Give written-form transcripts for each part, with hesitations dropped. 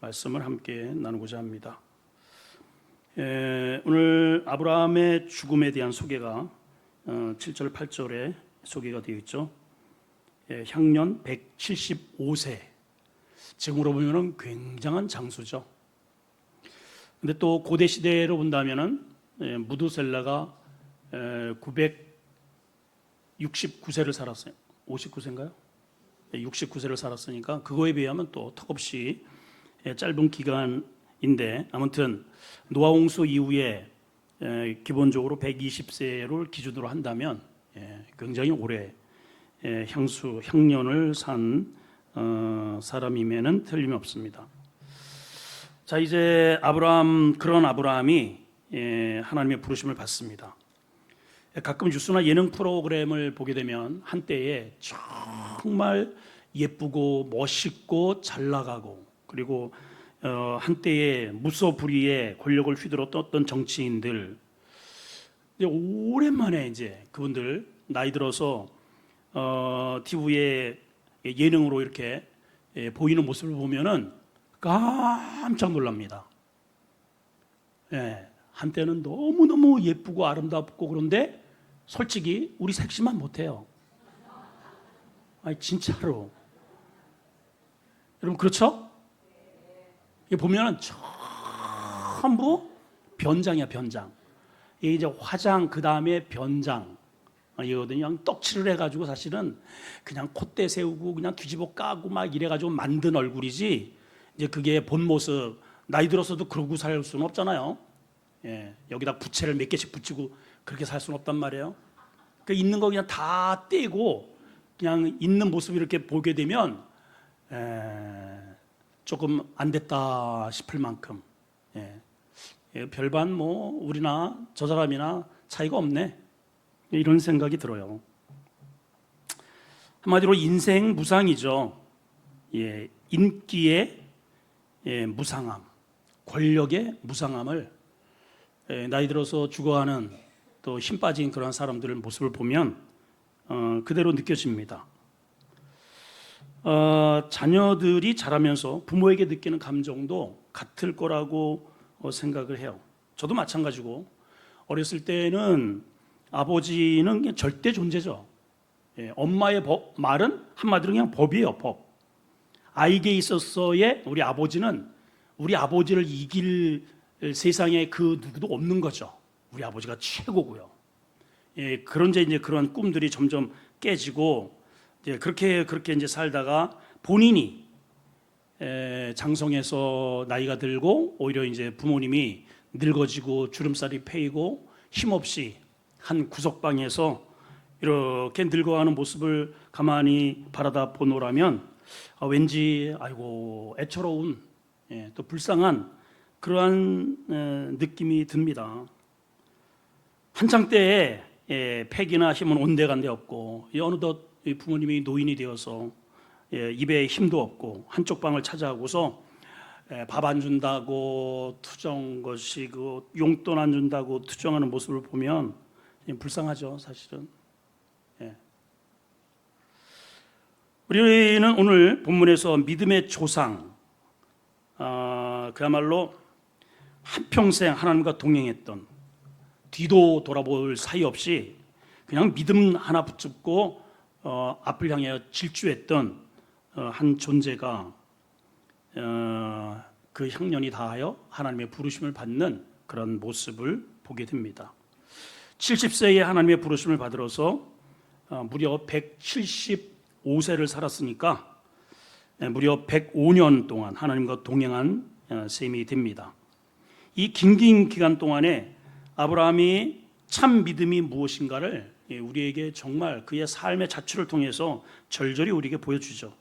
말씀을 함께 나누고자 합니다. 오늘 아브라함의 죽음에 대한 소개가 7절 8절에 소개가 되어 있죠. 향년 175세, 지금으로 보면 굉장한 장수죠. 근데 또 고대 시대로 본다면은 무두셀라가 969세를 살았어요. 59세인가요? 69세를 살았으니까 그거에 비하면 또 턱없이 짧은 기간인데, 아무튼 노아 홍수 이후에 기본적으로 120세를 기준으로 한다면 굉장히 오래 향년을 산 사람임에는 틀림없습니다. 자, 이제 그런 아브라함이 하나님의 부르심을 받습니다. 가끔 뉴스나 예능 프로그램을 보게 되면 한때에 정말 예쁘고 멋있고 잘 나가고, 그리고 한때에 무소불위의 권력을 휘둘렀던 정치인들, 오랜만에 이제 그분들 나이 들어서 TV에 예능으로 이렇게 보이는 모습을 보면은 깜짝 놀랍니다. 한때는 너무너무 예쁘고 아름답고, 그런데 솔직히 우리 섹시만 못해요. 아니, 진짜로. 여러분, 그렇죠? 이게 보면은 전부 변장이야, 변장. 이게 이제 화장, 그 다음에 변장 이거거든요. 그냥 떡칠을 해가지고 사실은 그냥 콧대 세우고 그냥 뒤집어 까고 막 이래가지고 만든 얼굴이지, 이제 그게 본 모습, 나이 들어서도 그러고 살 수는 없잖아요. 여기다 부채를 몇 개씩 붙이고 그렇게 살 수는 없단 말이에요. 그 있는 거 그냥 다 떼고 그냥 있는 모습을 이렇게 보게 되면 조금 안 됐다 싶을 만큼 별반 뭐 우리나 저 사람이나 차이가 없네, 이런 생각이 들어요. 한마디로 인생 무상이죠. 인기의 무상함, 권력의 무상함을 나이 들어서 죽어가는 또 힘 빠진 그런 사람들의 모습을 보면 그대로 느껴집니다. 자녀들이 자라면서 부모에게 느끼는 감정도 같을 거라고 생각을 해요. 저도 마찬가지고, 어렸을 때는 아버지는 그냥 절대 존재죠. 엄마의 말은 한마디로 그냥 법이에요, 법. 아이에게 있어서의 우리 아버지는, 우리 아버지를 이길 세상에 그 누구도 없는 거죠. 우리 아버지가 최고고요. 그런데 이제 그런 꿈들이 점점 깨지고, 그렇게 이제 살다가 본인이 장성해서 나이가 들고, 오히려 이제 부모님이 늙어지고 주름살이 패이고 힘없이 한 구석방에서 이렇게 늙어가는 모습을 가만히 바라다 보노라면 왠지 아이고 애처로운, 또 불쌍한 그러한 느낌이 듭니다. 한창 때에 패기나 힘은 온데간데 없고, 어느덧 부모님이 노인이 되어서 입에 힘도 없고 한쪽 방을 찾아가고서 밥 안 준다고 투정 것이고 용돈 안 준다고 투정하는 모습을 보면 불쌍하죠, 사실은. 우리는 오늘 본문에서 믿음의 조상, 그야말로 한평생 하나님과 동행했던, 뒤도 돌아볼 사이 없이 그냥 믿음 하나 붙잡고 앞을 향해 질주했던 한 존재가 그 향년이 다하여 하나님의 부르심을 받는 그런 모습을 보게 됩니다. 70세에 하나님의 부르심을 받으러서 무려 175세를 살았으니까 무려 105년 동안 하나님과 동행한 셈이 됩니다. 이 긴 기간 동안에 아브라함이 참 믿음이 무엇인가를 우리에게 정말 그의 삶의 자취를 통해서 절절히 우리에게 보여주죠.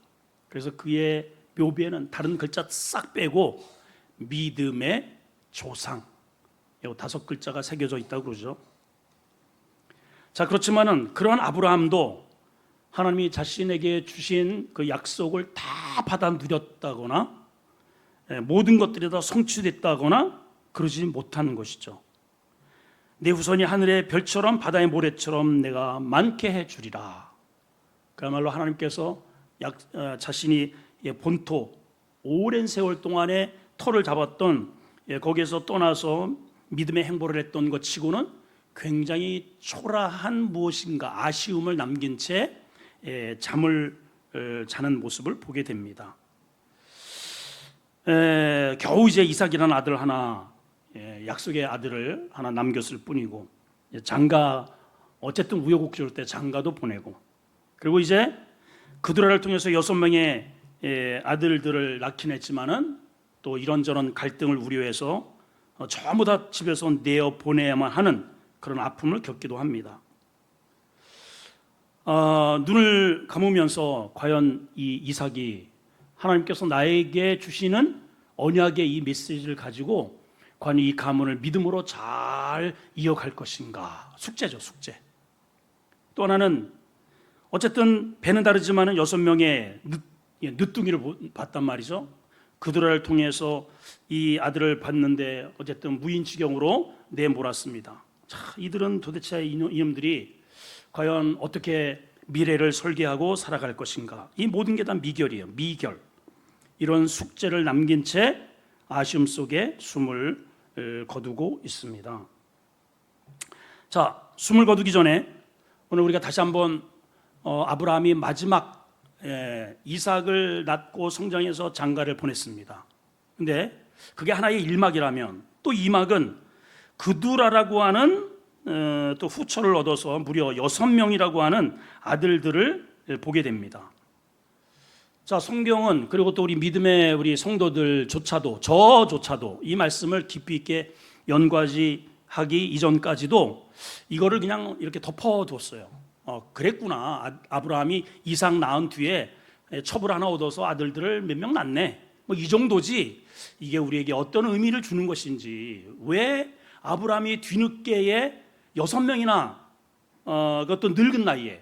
그래서 그의 묘비에는 다른 글자 싹 빼고 믿음의 조상, 이 5글자가 새겨져 있다고 그러죠. 자, 그렇지만은 그런 아브라함도 하나님이 자신에게 주신 그 약속을 다 받아 누렸다거나 모든 것들이 다 성취됐다거나 그러지 못하는 것이죠. 내 후손이 하늘의 별처럼 바다의 모래처럼 내가 많게 해주리라. 그야말로 하나님께서 자신이 본토 오랜 세월 동안에 터를 잡았던 거기에서 떠나서 믿음의 행보를 했던 것 치고는 굉장히 초라한 무엇인가 아쉬움을 남긴 채 잠을 자는 모습을 보게 됩니다. 겨우 이제 이삭이라는 아들 하나, 약속의 아들을 하나 남겼을 뿐이고, 장가 어쨌든 우여곡절 때 장가도 보내고, 그리고 이제 그드라를 통해서 6명의 아들들을 낳긴 했지만은 또 이런저런 갈등을 우려해서 전부 다 집에서 내어 보내야만 하는 그런 아픔을 겪기도 합니다. 눈을 감으면서 과연 이 이삭이 하나님께서 나에게 주시는 언약의 이 메시지를 가지고 과연 이 가문을 믿음으로 잘 이어갈 것인가? 숙제죠, 숙제. 또 하나는 어쨌든 배는 다르지만은 6명의 늦둥이를 봤단 말이죠. 그들을 통해서 이 아들을 봤는데 어쨌든 무인지경으로 내몰았습니다. 자, 이들은 도대체 이놈들이 과연 어떻게 미래를 설계하고 살아갈 것인가? 이 모든 게 다 미결이에요. 미결. 이런 숙제를 남긴 채 아쉬움 속에 숨을 거두고 있습니다. 자, 숨을 거두기 전에 오늘 우리가 다시 한번 아브라함이 마지막 이삭을 낳고 성장해서 장가를 보냈습니다. 근데 그게 하나의 1막이라면 또 2막은 그두라라고 하는 또 후처를 얻어서 무려 6명이라고 하는 아들들을 보게 됩니다. 자, 성경은 그리고 또 우리 믿음의 우리 성도들조차도 저조차도 이 말씀을 깊이 있게 연관하기 이전까지도 이거를 그냥 이렇게 덮어뒀어요. 그랬구나. 아브라함이 이삭 낳은 뒤에 첩을 하나 얻어서 아들들을 몇 명 낳네. 뭐 이 정도지. 이게 우리에게 어떤 의미를 주는 것인지, 왜 아브라함이 뒤늦게에 6명이나 그것도 늙은 나이에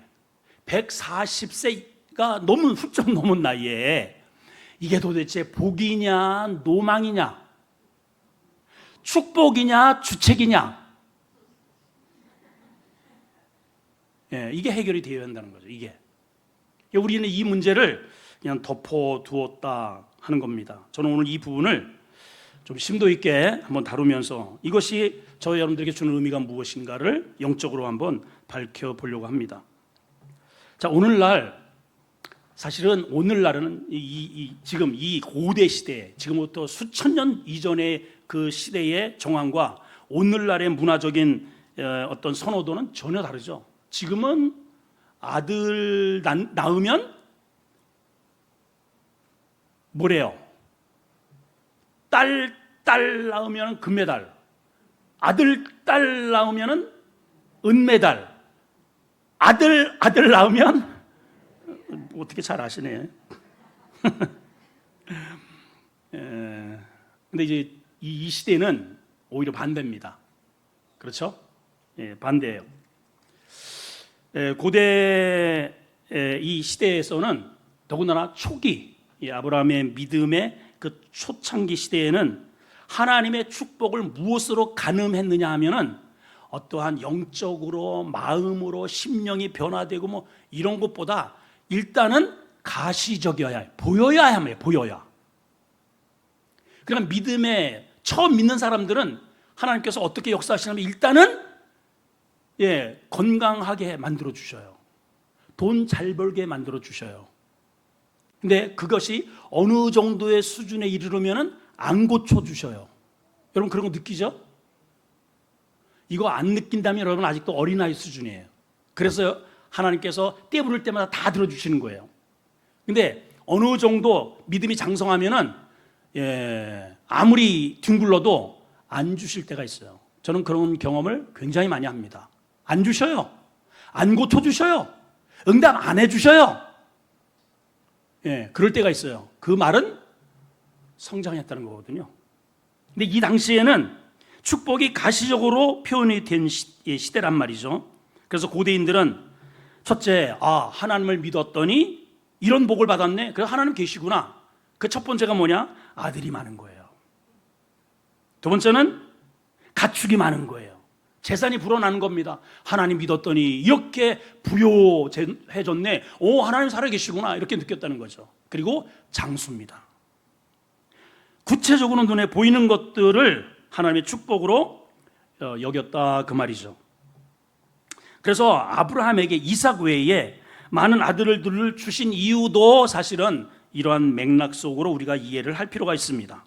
140세가 훌쩍 넘은 나이에 이게 도대체 복이냐 노망이냐, 축복이냐 주책이냐, 이게 해결이 되어야 한다는 거죠. 이게 우리는 이 문제를 그냥 덮어두었다 하는 겁니다. 저는 오늘 이 부분을 좀 심도 있게 한번 다루면서 이것이 저희 여러분들에게 주는 의미가 무엇인가를 영적으로 한번 밝혀보려고 합니다. 자, 오늘날 사실은 오늘날은 지금 이 고대 시대, 지금부터 수천 년 이전의 그 시대의 정황과 오늘날의 문화적인 어떤 선호도는 전혀 다르죠. 지금은 아들 낳으면 뭐래요? 딸 낳으면 금메달, 딸 낳으면 은메달, 아들 낳으면 어떻게 잘 아시네. 근데 이제 이 시대는 오히려 반대입니다. 그렇죠? 반대예요. 고대 이 시대에서는 더군다나 초기 아브라함의 믿음의 그 초창기 시대에는 하나님의 축복을 무엇으로 가늠했느냐 하면은 어떠한 영적으로 마음으로 심령이 변화되고 뭐 이런 것보다 일단은 가시적이어야 해. 보여야 합니다. 보여야. 그러니까 믿음에 처음 믿는 사람들은 하나님께서 어떻게 역사하시냐면 일단은 건강하게 만들어 주셔요. 돈 잘 벌게 만들어 주셔요. 근데 그것이 어느 정도의 수준에 이르르면은 안 고쳐 주셔요. 여러분 그런 거 느끼죠? 이거 안 느낀다면 여러분 아직도 어린아이 수준이에요. 그래서 하나님께서 때 부를 때마다 다 들어주시는 거예요. 근데 어느 정도 믿음이 장성하면은 아무리 뒹굴러도 안 주실 때가 있어요. 저는 그런 경험을 굉장히 많이 합니다. 안 주셔요. 안 고쳐주셔요. 응답 안 해주셔요. 그럴 때가 있어요. 그 말은 성장했다는 거거든요. 근데 이 당시에는 축복이 가시적으로 표현이 된 시대란 말이죠. 그래서 고대인들은 첫째, 하나님을 믿었더니 이런 복을 받았네. 그래서 하나님 계시구나. 그 첫 번째가 뭐냐? 아들이 많은 거예요. 두 번째는 가축이 많은 거예요. 재산이 불어나는 겁니다. 하나님 믿었더니 이렇게 부요해졌네. 하나님 살아계시구나. 이렇게 느꼈다는 거죠. 그리고 장수입니다. 구체적으로 눈에 보이는 것들을 하나님의 축복으로 여겼다 그 말이죠. 그래서 아브라함에게 이삭 외에 많은 아들들을 주신 이유도 사실은 이러한 맥락 속으로 우리가 이해를 할 필요가 있습니다.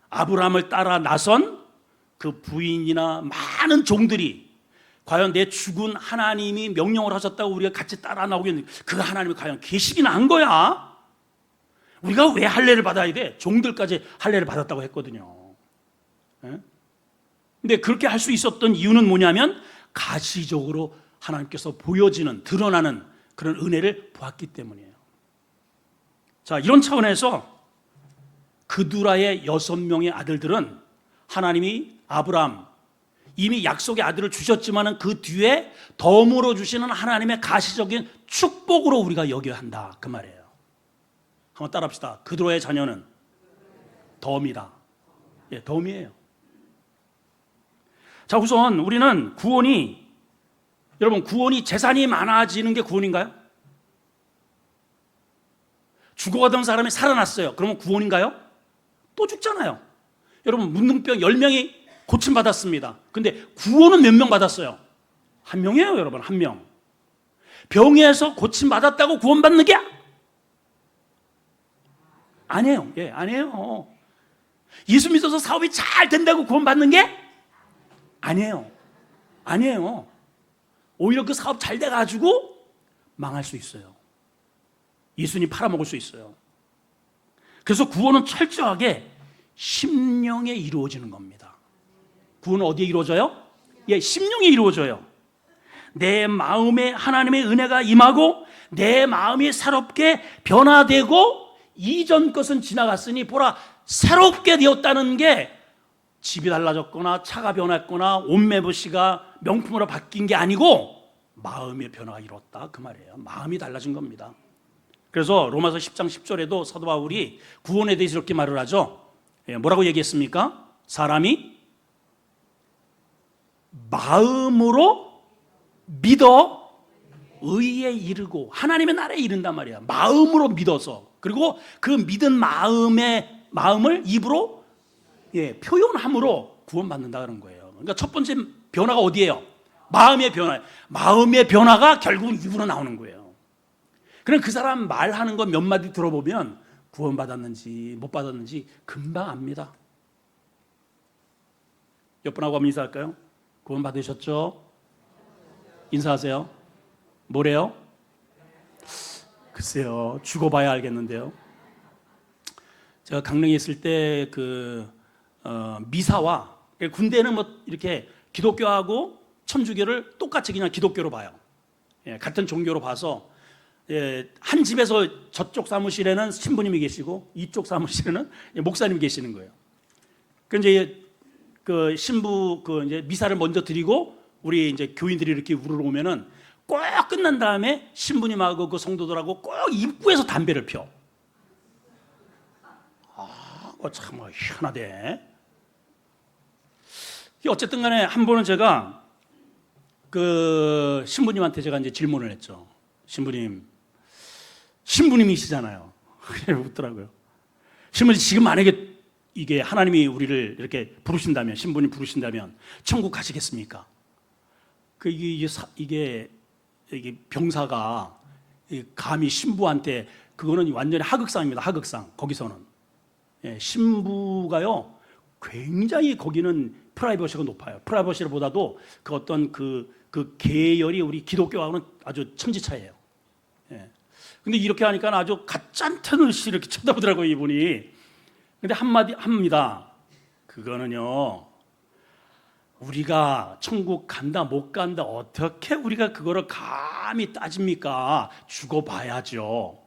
아브라함을 따라 나선 그 부인이나 많은 종들이 과연 내 죽은 하나님이 명령을 하셨다고 우리가 같이 따라 나오겠는데 그 하나님이 과연 계시긴 한 거야? 우리가 왜 할례를 받아야 돼? 종들까지 할례를 받았다고 했거든요. 근데 그렇게 할 수 있었던 이유는 뭐냐면 가시적으로 하나님께서 보여지는, 드러나는 그런 은혜를 보았기 때문이에요. 자, 이런 차원에서 그두라의 6명의 아들들은 하나님이 아브라함 이미 약속의 아들을 주셨지만 그 뒤에 덤으로 주시는 하나님의 가시적인 축복으로 우리가 여겨야 한다 그 말이에요. 한번 따라합시다. 그두라의 자녀는 덤이다. 예, 덤이에요. 자, 우선 우리는 여러분 구원이 재산이 많아지는 게 구원인가요? 죽어가던 사람이 살아났어요. 그러면 구원인가요? 또 죽잖아요. 여러분 문둥병 10명이 고침받았습니다. 근데 구원은 몇 명 받았어요? 1명이에요, 여러분. 1명. 병에서 고침받았다고 구원받는 게 아니에요. 예, 아니에요. 예수 믿어서 사업이 잘 된다고 구원받는 게 아니에요. 아니에요. 오히려 그 사업 잘 돼가지고 망할 수 있어요. 예수님 팔아먹을 수 있어요. 그래서 구원은 철저하게 심령에 이루어지는 겁니다. 구원은 어디에 이루어져요? 예, 심령에 이루어져요. 내 마음에 하나님의 은혜가 임하고 내 마음이 새롭게 변화되고 이전 것은 지나갔으니 보라 새롭게 되었다는 게 집이 달라졌거나 차가 변했거나 옷매부시가 명품으로 바뀐 게 아니고 마음의 변화가 이뤘다 그 말이에요. 마음이 달라진 겁니다. 그래서 로마서 10장 10절에도 사도 바울이 구원에 대해서 이렇게 말을 하죠. 뭐라고 얘기했습니까? 사람이 마음으로 믿어 의에 이르고 하나님의 나라에 이른단 말이야. 마음으로 믿어서. 그리고 그 믿은 마음을 입으로 표현함으로 구원받는다는 거예요. 그러니까 첫 번째 변화가 어디예요? 마음의 변화. 마음의 변화가 결국은 입으로 나오는 거예요. 그럼 그 사람 말하는 거 몇 마디 들어보면 구원받았는지 못 받았는지 금방 압니다. 옆분하고 한번 인사할까요? 구원받으셨죠? 인사하세요. 뭐래요? 글쎄요, 죽어봐야 알겠는데요. 제가 강릉에 있을 때 미사와 군대는 뭐 이렇게 기독교하고 천주교를 똑같이 그냥 기독교로 봐요. 같은 종교로 봐서 한 집에서 저쪽 사무실에는 신부님이 계시고 이쪽 사무실에는 목사님이 계시는 거예요. 이제 그 신부 이제 미사를 먼저 드리고 우리 이제 교인들이 이렇게 우르르 오면은 꼭 끝난 다음에 신부님하고 그 성도들하고 꼭 입구에서 담배를 펴. 참 희한하대. 어쨌든 간에 한 번은 제가 그 신부님한테 제가 이제 질문을 했죠. 신부님이시잖아요. 그래 웃더라고요. 신부님 지금 만약에 이게 하나님이 우리를 이렇게 부르신다면, 신부님 부르신다면 천국 가시겠습니까? 이게 병사가 감히 신부한테 그거는 완전히 하극상입니다. 하극상. 거기서는 신부가요 굉장히 거기는 프라이버시가 높아요. 프라이버시보다도 그 어떤 그 계열이 우리 기독교하고는 아주 천지차이예요. 근데 이렇게 하니까 아주 가짠듯이 이렇게 쳐다보더라고요, 이분이. 근데 한마디 합니다. 그거는요, 우리가 천국 간다 못 간다 어떻게 우리가 그거를 감히 따집니까? 죽어봐야죠.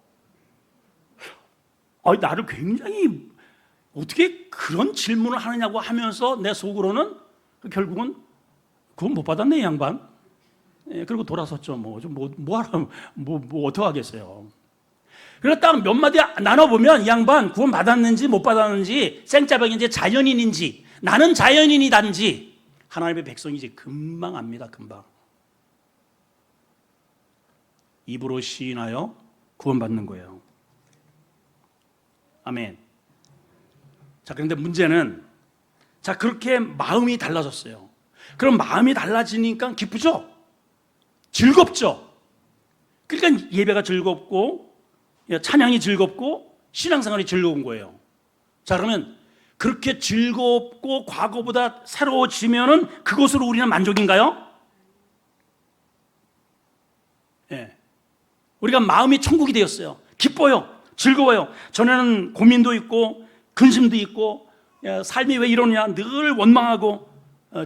나를 굉장히 어떻게 그런 질문을 하느냐고 하면서 내 속으로는 결국은 그건 못 받았네, 이 양반. 그리고 돌아섰죠. 뭐 어떻게 하겠어요. 그래서 딱 몇 마디 나눠보면 이 양반 구원 받았는지 못 받았는지 생짜병인지 자연인인지 나는 자연인이단지 하나님의 백성이지 금방 압니다. 금방. 입으로 시인하여 구원받는 거예요. 아멘. 자, 그런데 문제는 자, 그렇게 마음이 달라졌어요. 그럼 마음이 달라지니까 기쁘죠? 즐겁죠? 그러니까 예배가 즐겁고 찬양이 즐겁고 신앙생활이 즐거운 거예요. 자, 그러면 그렇게 즐겁고 과거보다 새로워지면은 그것으로 우리는 만족인가요? 예. 우리가 마음이 천국이 되었어요. 기뻐요. 즐거워요. 전에는 고민도 있고 근심도 있고 삶이 왜 이러냐 늘 원망하고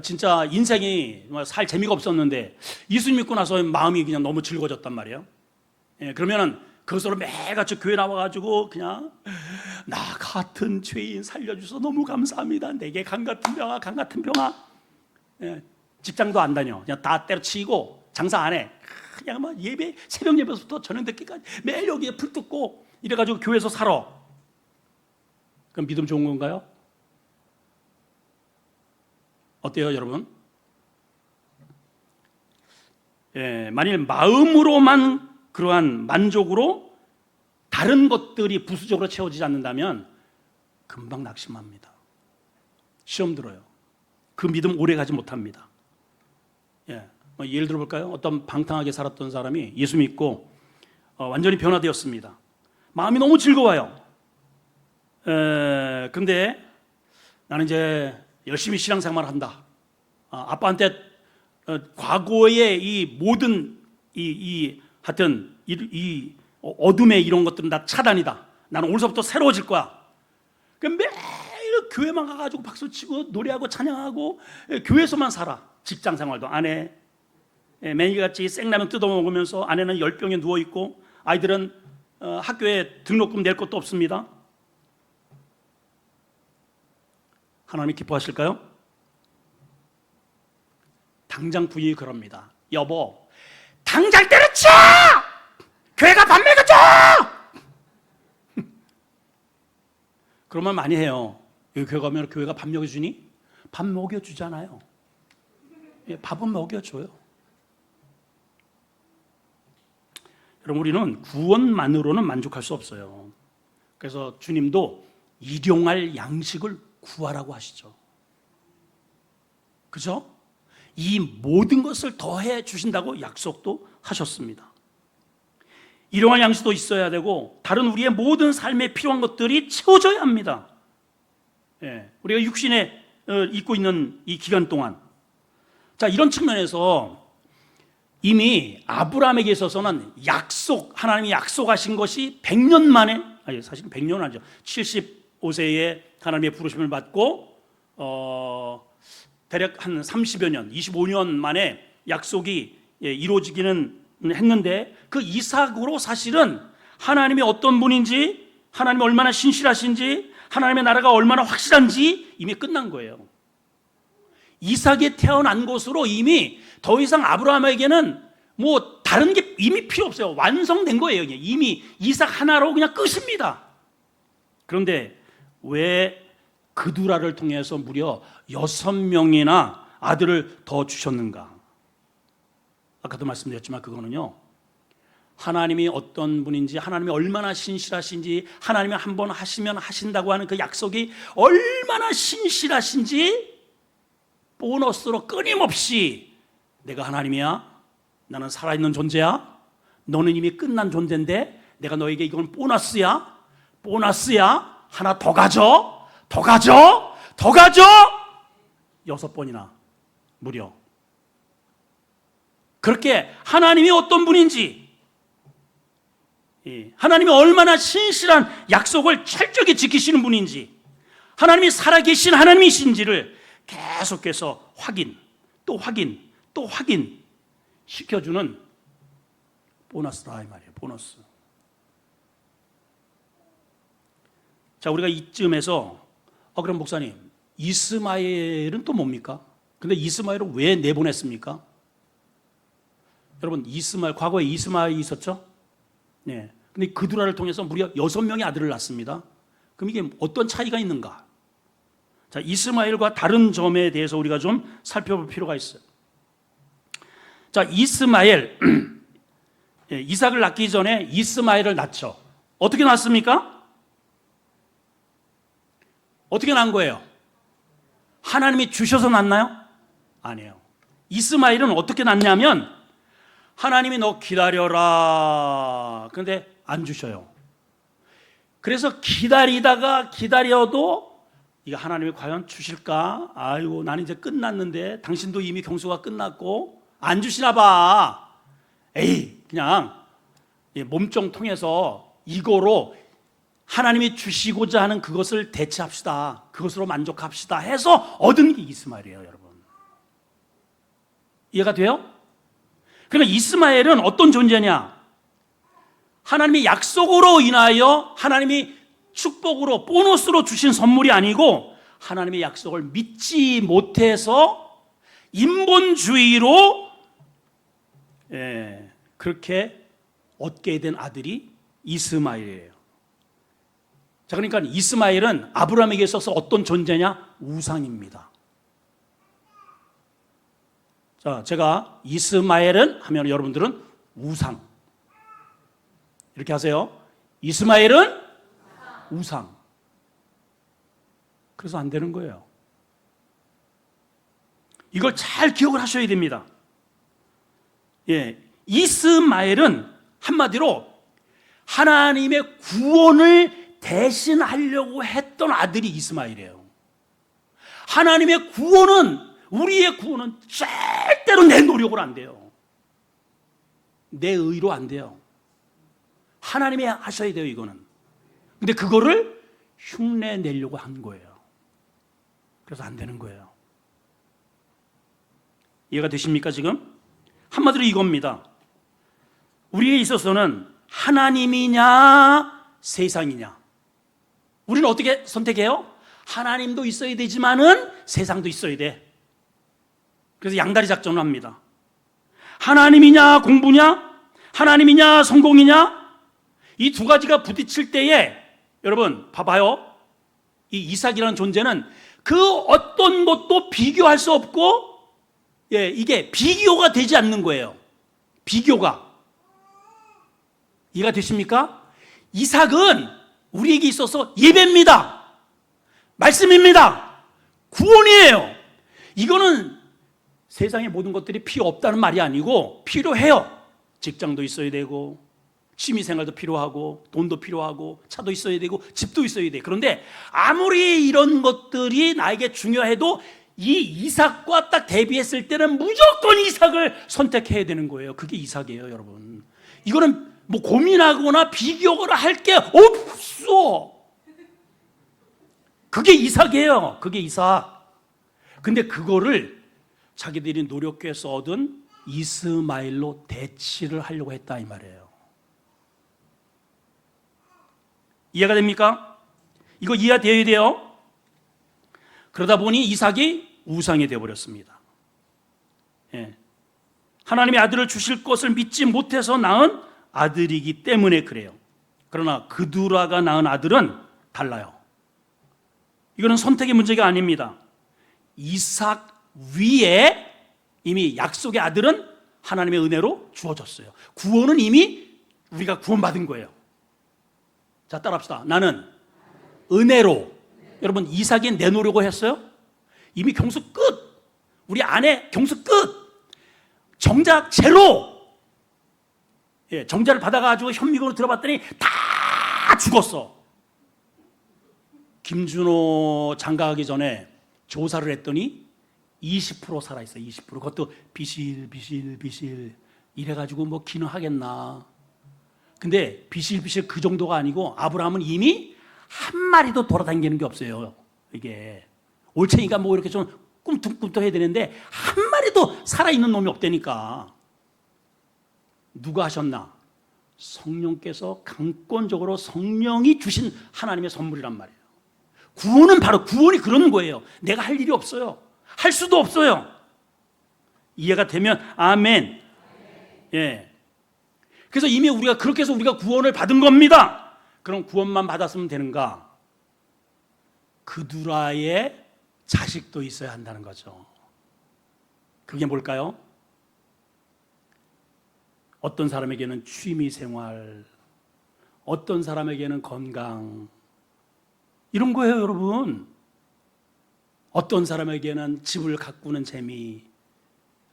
진짜 인생이 살 재미가 없었는데 예수 믿고 나서 마음이 그냥 너무 즐거워졌단 말이에요. 예, 그러면은 그것으로 매일같이 교회 나와가지고 그냥 나 같은 죄인 살려주셔서 너무 감사합니다. 내게 강 같은 병아, 강 같은 병아. 예, 직장도 안 다녀. 그냥 다 때려치고 장사 안 해. 그냥 막 예배, 새벽 예배부터 저녁 늦게까지 매일 여기에 불 뜯고 이래가지고 교회에서 살아. 그럼 믿음 좋은 건가요? 어때요, 여러분? 예, 만일 마음으로만 그러한 만족으로 다른 것들이 부수적으로 채워지지 않는다면 금방 낙심합니다. 시험 들어요. 그 믿음 오래 가지 못합니다. 예, 예를 들어볼까요? 어떤 방탕하게 살았던 사람이 예수 믿고 완전히 변화되었습니다. 마음이 너무 즐거워요. 근데 나는 이제 열심히 신앙생활을 한다. 아빠한테 과거의 이 모든 하여튼 이 어둠의 이런 것들은 다 차단이다. 나는 오늘서부터 새로워질 거야. 매일 교회만 가가지고 박수치고 노래하고 찬양하고 교회에서만 살아. 직장생활도 안 해. 매일같이 생라면 뜯어먹으면서 아내는 열병에 누워있고 아이들은 학교에 등록금 낼 것도 없습니다. 하나님이 기뻐하실까요? 당장 부인이 그럽니다. 여보, 당장 때려쳐! 교회가 밥 먹여줘! 그러면 많이 해요. 여기 교회 가면 교회가 밥 먹여주니? 밥 먹여주잖아요. 밥은 먹여줘요. 여러분, 우리는 구원만으로는 만족할 수 없어요. 그래서 주님도 일용할 양식을 구하라고 하시죠. 그죠? 이 모든 것을 더해 주신다고 약속도 하셨습니다. 일용할 양식도 있어야 되고 다른 우리의 모든 삶에 필요한 것들이 채워져야 합니다. 예, 우리가 육신에 있고 있는 이 기간 동안 자, 이런 측면에서 이미 아브라함에게 있어서는 하나님이 약속하신 것이 100년 만에, 아니 사실 100년은 아니죠. 75세에 하나님의 부르심을 받고 대략 한 30여 년, 25년 만에 약속이 이루어지기는 했는데 그 이삭으로 사실은 하나님이 어떤 분인지, 하나님이 얼마나 신실하신지, 하나님의 나라가 얼마나 확실한지 이미 끝난 거예요. 이삭이 태어난 것으로 이미 더 이상 아브라함에게는 뭐 다른 게 이미 필요 없어요. 완성된 거예요. 이미 이삭 하나로 그냥 끝입니다. 그런데 왜 그두라를 통해서 무려 6명이나 아들을 더 주셨는가? 아까도 말씀드렸지만 그거는요, 하나님이 어떤 분인지, 하나님이 얼마나 신실하신지, 하나님이 한번 하시면 하신다고 하는 그 약속이 얼마나 신실하신지 보너스로 끊임없이 내가 하나님이야, 나는 살아있는 존재야, 너는 이미 끝난 존재인데 내가 너에게 이건 보너스야, 하나 더 가져, 더 가져, 더 가져. 6번이나 무려. 그렇게 하나님이 어떤 분인지, 하나님이 얼마나 신실한 약속을 철저히 지키시는 분인지, 하나님이 살아계신 하나님이신지를 계속해서 확인, 또 확인, 또 확인 시켜주는 보너스다 이 말이에요. 보너스. 자, 우리가 이쯤에서 그럼 목사님, 이스마엘은 또 뭡니까? 근데 이스마엘은 왜 내보냈습니까? 여러분, 이스마엘, 과거에 이스마엘이 있었죠? 네. 근데 그두라를 통해서 무려 6명의 아들을 낳습니다. 그럼 이게 어떤 차이가 있는가? 자, 이스마엘과 다른 점에 대해서 우리가 좀 살펴볼 필요가 있어요. 자, 이스마엘, 이삭을 낳기 전에 이스마엘을 낳죠. 어떻게 낳습니까? 어떻게 난 거예요? 하나님이 주셔서 났나요? 아니에요. 이스마엘은 어떻게 났냐면 하나님이 너 기다려라. 그런데 안 주셔요. 그래서 기다려도 이거 하나님이 과연 주실까? 아이고 나는 이제 끝났는데 당신도 이미 경수가 끝났고 안 주시나 봐. 에이 그냥 몸종 통해서 이거로 하나님이 주시고자 하는 그것을 대체합시다. 그것으로 만족합시다 해서 얻은 게 이스마엘이에요, 여러분. 이해가 돼요? 그러니까 이스마엘은 어떤 존재냐? 하나님의 약속으로 인하여 하나님이 축복으로 보너스로 주신 선물이 아니고 하나님의 약속을 믿지 못해서 인본주의로 그렇게 얻게 된 아들이 이스마엘이에요. 자, 그러니까 이스마엘은 아브라함에게 있어서 어떤 존재냐? 우상입니다. 자, 제가 이스마엘은 하면 여러분들은 우상. 이렇게 하세요. 이스마엘은 우상. 그래서 안 되는 거예요. 이걸 잘 기억을 하셔야 됩니다. 이스마엘은 한마디로 하나님의 구원을 대신하려고 했던 아들이 이스마엘이에요. 하나님의 구원은, 우리의 구원은 절대로 내 노력으로 안 돼요. 내 의로 안 돼요. 하나님이 하셔야 돼요, 이거는. 근데 그거를 흉내 내려고 한 거예요. 그래서 안 되는 거예요. 이해가 되십니까, 지금? 한마디로 이겁니다. 우리에 있어서는 하나님이냐, 세상이냐. 우리는 어떻게 선택해요? 하나님도 있어야 되지만은 세상도 있어야 돼. 그래서 양다리 작전을 합니다. 하나님이냐, 공부냐? 하나님이냐, 성공이냐? 이 두 가지가 부딪힐 때에 여러분 봐봐요. 이 이삭이라는 존재는 그 어떤 것도 비교할 수 없고 이게 비교가 되지 않는 거예요. 비교가. 이해가 되십니까? 이삭은 우리에게 있어서 예배입니다. 말씀입니다. 구원이에요. 이거는 세상의 모든 것들이 필요 없다는 말이 아니고 필요해요. 직장도 있어야 되고 취미생활도 필요하고 돈도 필요하고 차도 있어야 되고 집도 있어야 돼. 그런데 아무리 이런 것들이 나에게 중요해도 이 이삭과 딱 대비했을 때는 무조건 이삭을 선택해야 되는 거예요. 그게 이삭이에요, 여러분. 이거는 뭐 고민하거나 비교를 할 게 없어. 그게 이삭이에요. 그게 이삭. 근데 그거를 자기들이 노력해서 얻은 이스마엘로 대치를 하려고 했다 이 말이에요. 이해가 됩니까? 이거 이해되어야 돼요. 그러다 보니 이삭이 우상이 되어버렸습니다. 하나님의 아들을 주실 것을 믿지 못해서 낳은 아들이기 때문에 그래요. 그러나 그두라가 낳은 아들은 달라요. 이거는 선택의 문제가 아닙니다. 이삭 위에 이미 약속의 아들은 하나님의 은혜로 주어졌어요. 구원은 이미 우리가 구원받은 거예요. 자, 따라합시다. 나는 은혜로. 여러분, 이삭이 내놓으려고 했어요? 이미 경수 끝. 우리 아내 경수 끝. 정자 제로. 정자를 받아가지고 현미경으로 들어봤더니 다 죽었어. 김준호 장가가기 전에 조사를 했더니 20% 살아있어요. 20%. 그것도 비실 이래가지고 뭐 기능하겠나. 근데 비실비실 그 정도가 아니고 아브라함은 이미 한 마리도 돌아다니는 게 없어요. 이게 올챙이가 뭐 이렇게 좀 꿈틀꿈틀 해야 되는데 한 마리도 살아있는 놈이 없다니까. 누가 하셨나? 성령께서 강권적으로 성령이 주신 하나님의 선물이란 말이에요. 구원은 바로 구원이 그런 거예요. 내가 할 일이 없어요. 할 수도 없어요. 이해가 되면 아멘. 그래서 이미 우리가 그렇게 해서 우리가 구원을 받은 겁니다. 그럼 구원만 받았으면 되는가? 그두라의 자식도 있어야 한다는 거죠. 그게 뭘까요? 어떤 사람에게는 취미생활, 어떤 사람에게는 건강, 이런 거예요, 여러분. 어떤 사람에게는 집을 가꾸는 재미,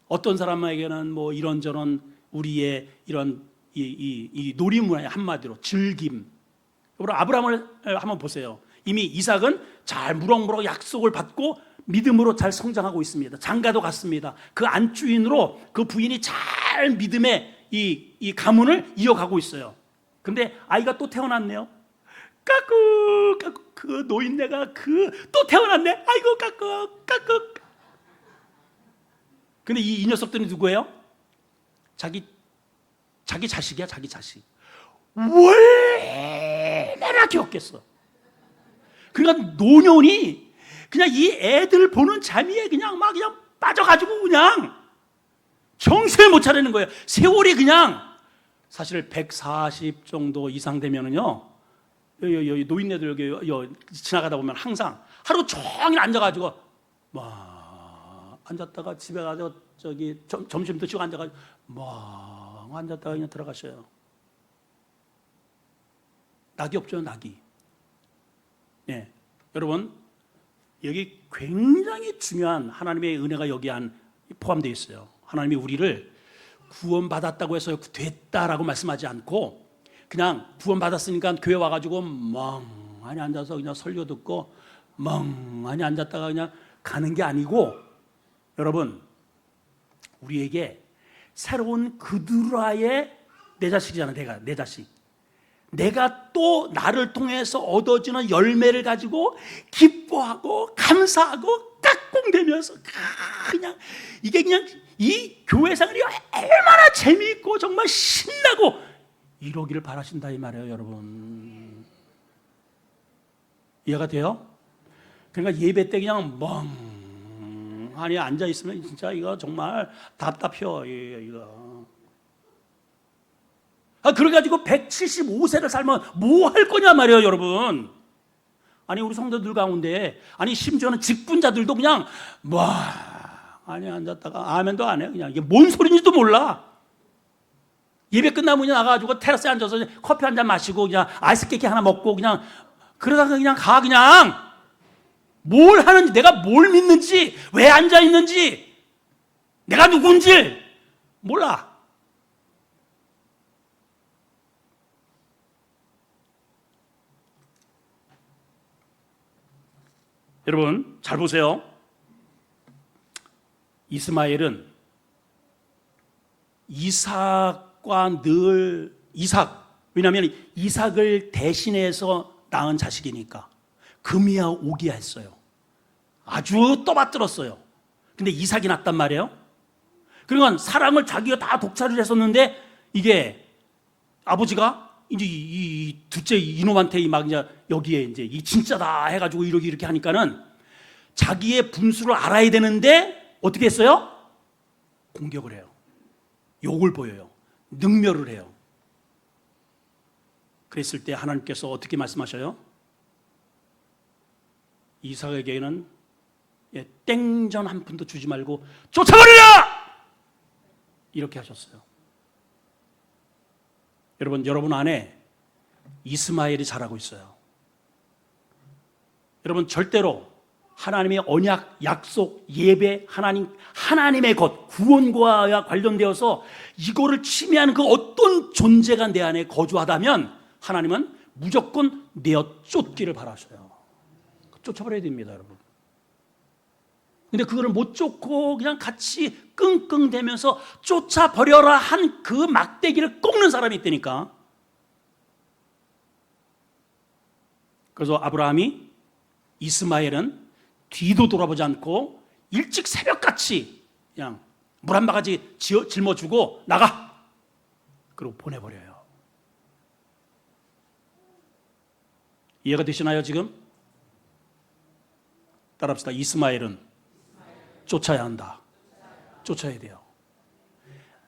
어떤 사람에게는 뭐 이런저런 우리의 이런 이 놀이문화의 한마디로 즐김. 여러분 아브라함을 한번 보세요. 이미 이삭은 잘 무럭무럭 약속을 받고 믿음으로 잘 성장하고 있습니다. 장가도 갔습니다. 그 안주인으로 그 부인이 잘 믿음의 이 가문을 이어가고 있어요. 근데 아이가 또 태어났네요. 까꾸 까꾸 그 노인네가 또 태어났네. 아이고 까꾸 까꾸. 근데 이 녀석들이 누구예요? 자기 자식이야. 자기 자식. 얼마나 귀엽겠어. 그러니까 노년이 그냥 이 애들 보는 재미에 그냥 빠져가지고 그냥 정신을 못 차리는 거예요. 세월이 그냥 사실 140 정도 이상 되면은요, 여기 노인네들 여기 지나가다 보면 항상 하루 종일 앉아가지고 앉았다가 집에 가서 저기 점심 드시고 앉아가지고 앉았다가 그냥 들어가셔요. 낙이 없죠, 낙이. 예, 여러분 여기 굉장히 중요한 하나님의 은혜가 여기 포함되어 있어요. 하나님이 우리를 구원받았다고 해서 됐다라고 말씀하지 않고 그냥 구원받았으니까 교회 와가지고 멍하니 앉아서 그냥 설교 듣고 멍하니 앉았다가 그냥 가는 게 아니고, 여러분 우리에게 새로운 그드라의 내 자식이잖아. 내 자식. 내가 또 나를 통해서 얻어지는 열매를 가지고 기뻐하고 감사하고 깍꿍대면서 그냥 이게 그냥 이 교회 생활이 얼마나 재미있고 정말 신나고 이러기를 바라신다 이 말이에요, 여러분. 이해가 돼요? 그러니까 예배 때 그냥 멍하니 앉아 있으면 진짜 이거 정말 답답해요, 이거. 그래가지고 175세를 살면 뭐 할 거냐 말이에요, 여러분. 아니 우리 성도들 가운데 심지어는 직분자들도 그냥 앉았다가 아멘도 안 해. 그냥 이게 뭔 소리인지도 몰라. 예배 끝나면 그냥 나가가지고 테라스에 앉아서 커피 한 잔 마시고 그냥 아이스케이크 하나 먹고 그냥 그러다가 그냥 뭘 하는지, 내가 뭘 믿는지, 왜 앉아 있는지, 내가 누군지 몰라. 여러분 잘 보세요. 이스마엘은 왜냐하면 이삭을 대신해서 낳은 자식이니까 금이야 오기야 했어요. 아주 떠받들었어요. 근데 이삭이 낳았단 말이에요. 그러니까 사랑을 자기가 다 독차지를 했었는데 이게 아버지가 이제 이 둘째 이놈한테 이제 여기에 이제 이 진짜다 해가지고 이렇게 하니까는 자기의 분수를 알아야 되는데 어떻게 했어요? 공격을 해요. 욕을 보여요. 능멸을 해요. 그랬을 때 하나님께서 어떻게 말씀하셔요? 이삭에게는 땡전 한 푼도 주지 말고 쫓아버리라! 이렇게 하셨어요. 여러분 안에 이스마엘이 자라고 있어요. 여러분 절대로 하나님의 언약, 약속, 예배, 하나님의 것, 구원과 관련되어서 이거를 침해하는 그 어떤 존재가 내 안에 거주하다면 하나님은 무조건 내어 쫓기를 바라셔요. 쫓아버려야 됩니다, 여러분. 근데 그거를 못 쫓고 그냥 같이 끙끙대면서 쫓아버려라 한 그 막대기를 꺾는 사람이 있다니까. 그래서 아브라함이 이스마엘은 뒤도 돌아보지 않고 일찍 새벽같이 그냥 물 한 바가지 짊어주고 나가! 그리고 보내버려요. 이해가 되시나요 지금? 따라합시다. 이스마엘은 쫓아야 한다. 쫓아야 돼요.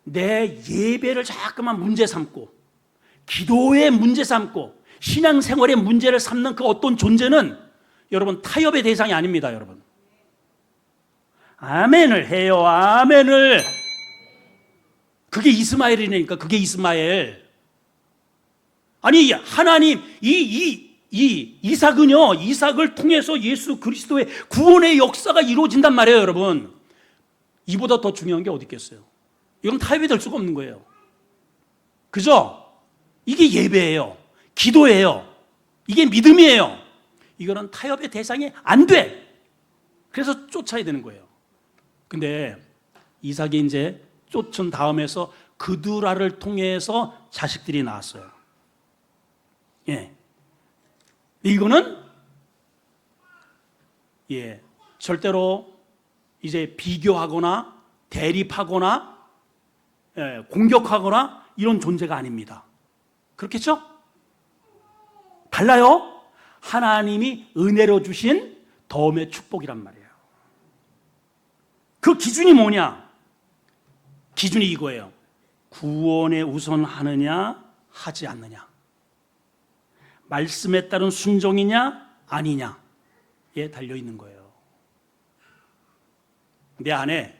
내 예배를 자꾸만 문제 삼고 기도의 문제 삼고 신앙생활의 문제를 삼는 그 어떤 존재는 여러분 타협의 대상이 아닙니다. 여러분 아멘을 해요. 아멘을. 그게 이스마엘이니까. 그게 이스마엘. 아니 하나님 이 이삭을 통해서 예수 그리스도의 구원의 역사가 이루어진단 말이에요, 여러분. 이보다 더 중요한 게 어디 있겠어요? 이건 타협이 될 수가 없는 거예요. 그죠? 이게 예배예요. 기도예요. 이게 믿음이에요. 이거는 타협의 대상이 안 돼. 그래서 쫓아야 되는 거예요. 근데 이삭이 이제 쫓은 다음에서 그두라를 통해서 자식들이 나왔어요. 예. 이거는 절대로 이제 비교하거나 대립하거나 공격하거나 이런 존재가 아닙니다. 그렇겠죠? 달라요? 하나님이 은혜로 주신 덤의 축복이란 말이에요. 그 기준이 뭐냐? 기준이 이거예요. 구원에 우선하느냐 하지 않느냐, 말씀에 따른 순종이냐 아니냐에 달려있는 거예요. 내 안에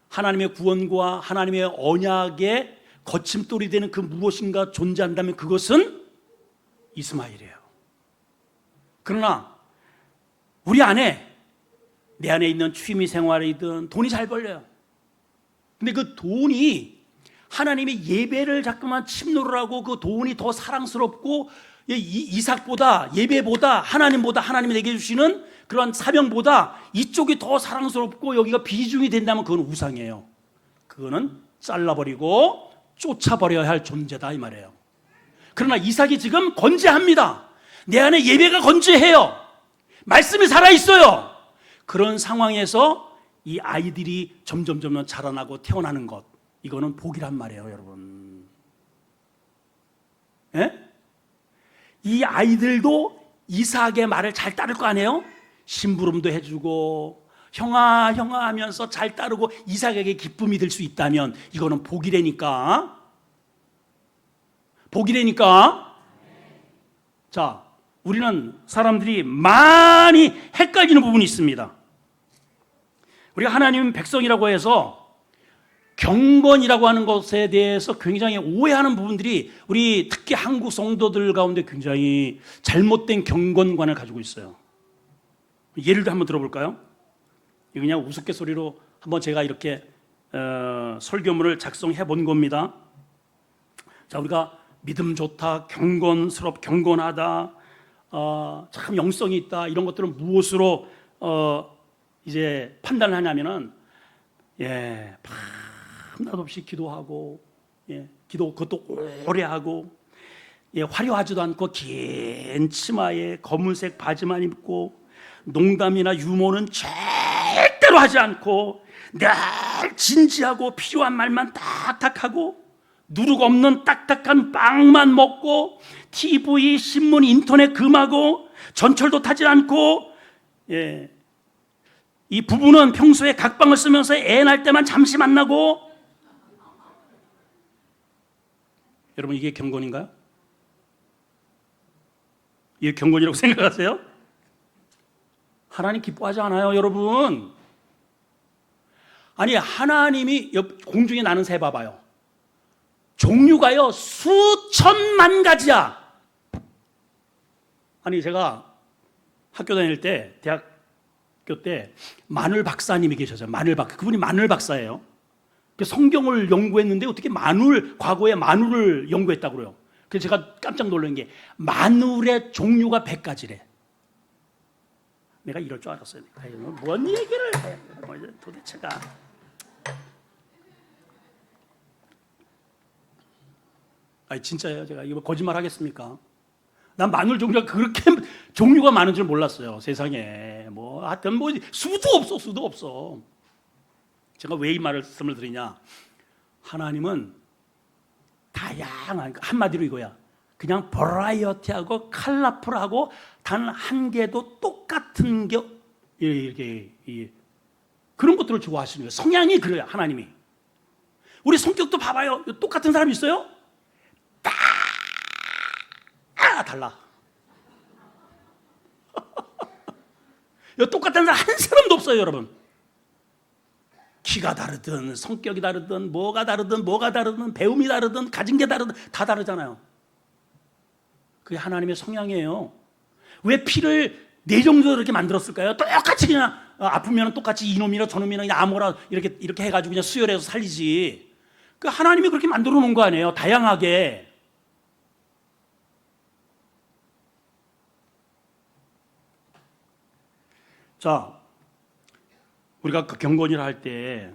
하나님의 구원과 하나님의 언약의 거침돌이 되는 그 무엇인가 존재한다면 그것은 이스마엘이에요. 그러나 우리 안에, 내 안에 있는 취미 생활이든 돈이 잘 벌려요. 근데 그 돈이 하나님의 예배를 자꾸만 침노를 하고 그 돈이 더 사랑스럽고 이삭보다, 예배보다, 하나님보다, 하나님이 내게 주시는 그런 사명보다 이쪽이 더 사랑스럽고 여기가 비중이 된다면 그건 우상이에요. 그거는 잘라버리고 쫓아버려야 할 존재다 이 말이에요. 그러나 이삭이 지금 건재합니다. 내 안에 예배가 건재해요. 말씀이 살아있어요. 그런 상황에서 이 아이들이 점점 자라나고 태어나는 것, 이거는 복이란 말이에요, 여러분. 예? 이 아이들도 이삭의 말을 잘 따를 거 아니에요? 심부름도 해주고 형아 하면서 잘 따르고 이삭에게 기쁨이 될 수 있다면 이거는 복이라니까. 자, 우리는 사람들이 많이 헷갈리는 부분이 있습니다. 우리가 하나님 백성이라고 해서 경건이라고 하는 것에 대해서 굉장히 오해하는 부분들이 우리 특히 한국 성도들 가운데 굉장히 잘못된 경건관을 가지고 있어요. 예를 들어 한번 들어볼까요? 그냥 우스갯소리로 한번 제가 이렇게 설교문을 작성해 본 겁니다. 자, 우리가 믿음 좋다, 경건하다, 참 영성이 있다, 이런 것들은 무엇으로 이제 판단을 하냐면은 밤낮 없이 기도하고, 기도 그것도 오래 하고, 화려하지도 않고 긴 치마에 검은색 바지만 입고 농담이나 유머는 절대로 하지 않고 늘 진지하고 필요한 말만 딱딱하고 누룩 없는 딱딱한 빵만 먹고 TV, 신문, 인터넷 금하고 전철도 타지 않고, 이 부부는 평소에 각방을 쓰면서 애 낳을 때만 잠시 만나고. 여러분, 이게 경건인가요? 이게 경건이라고 생각하세요? 하나님 기뻐하지 않아요, 여러분. 아니, 하나님이 공중에 나는 새 봐봐요. 종류가요 수천만 가지야. 아니, 제가 학교 다닐 때, 대학교 때 마늘 박사님이 계셨어요. 그분이 마늘 박사예요. 성경을 연구했는데 어떻게 과거에 마늘을 연구했다고 그래요. 그래서 제가 깜짝 놀란 게 마늘의 종류가 100가지래. 내가 이럴 줄 알았어요. 뭔 얘기를 해? 도대체가. 아니, 진짜예요. 제가 이거 거짓말 하겠습니까? 난 마늘 종류가 그렇게 종류가 많은 줄 몰랐어요. 세상에. 하여튼 수도 없어. 제가 왜 이 말씀을 드리냐? 하나님은 다양한, 한마디로 이거야. 그냥 버라이어티하고 컬러풀하고 단 한 개도 똑같은 게 이렇게 그런 것들을 좋아하시는 거예요. 성향이 그래요, 하나님이. 우리 성격도 봐봐요. 똑같은 사람 있어요? 다 달라. 똑같은 사람 한 사람도 없어요, 여러분. 키가 다르든 성격이 다르든 뭐가 다르든 배움이 다르든 가진 게 다르든 다 다르잖아요. 그게 하나님의 성향이에요. 왜 피를 네 정도로 이렇게 만들었을까요? 똑같이 그냥 아프면 똑같이 이놈이나 저놈이나 그냥 아무거나 이렇게 해가지고 그냥 수혈해서 살리지. 그 하나님이 그렇게 만들어 놓은 거 아니에요? 다양하게. 자, 우리가 그 경건이라 할 때,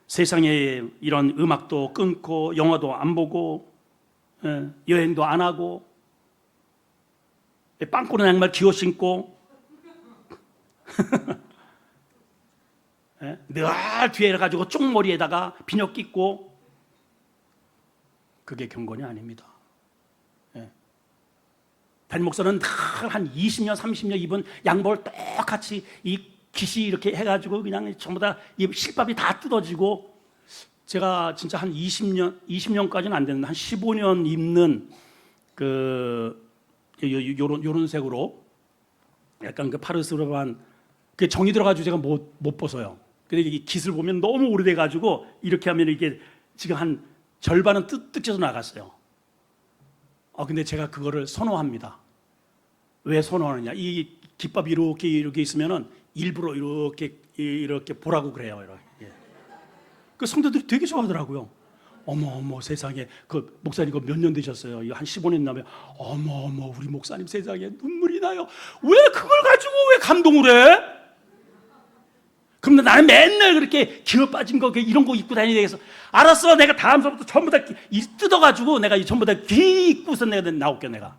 세상에 이런 음악도 끊고 영화도 안 보고 여행도 안 하고 빵꾸난 양말 기어 신고 늘 뒤에 가지고 쪽머리에다가 비녀 끼고, 그게 경건이 아닙니다. 담임 목사는 한 20년 30년 입은 양복을 똑같이 이 깃이 이렇게 해가지고 그냥 전부 다 이 실밥이 다 뜯어지고, 제가 진짜 한 20년까지는 안 됐는데 한 15년 입는 요런 색으로 약간 그 파르스름한 그 정이 들어가지고 제가 못 벗어요. 근데 이 깃을 보면 너무 오래돼가지고 이렇게 하면 이게 지금 한 절반은 뜯겨서 나갔어요. 근데 제가 그거를 선호합니다. 왜 선호하느냐? 이 깃밥이 이렇게 있으면은 일부러 이렇게 보라고 그래요. 이렇게. 그 성도들이 되게 좋아하더라고요. 어머 세상에, 그 목사님 이거 몇 년 되셨어요? 이거 한 15년 나면 어머 우리 목사님 세상에 눈물이 나요. 왜 그걸 가지고 왜 감동을 해? 그럼 나는 맨날 그렇게 기어 빠진 거 이런 거 입고 다니게 해서, 알았어, 내가 다음 수업부터 전부 다 뜯어가지고 내가 전부 다 귀 입고서 내가 나올게. 내가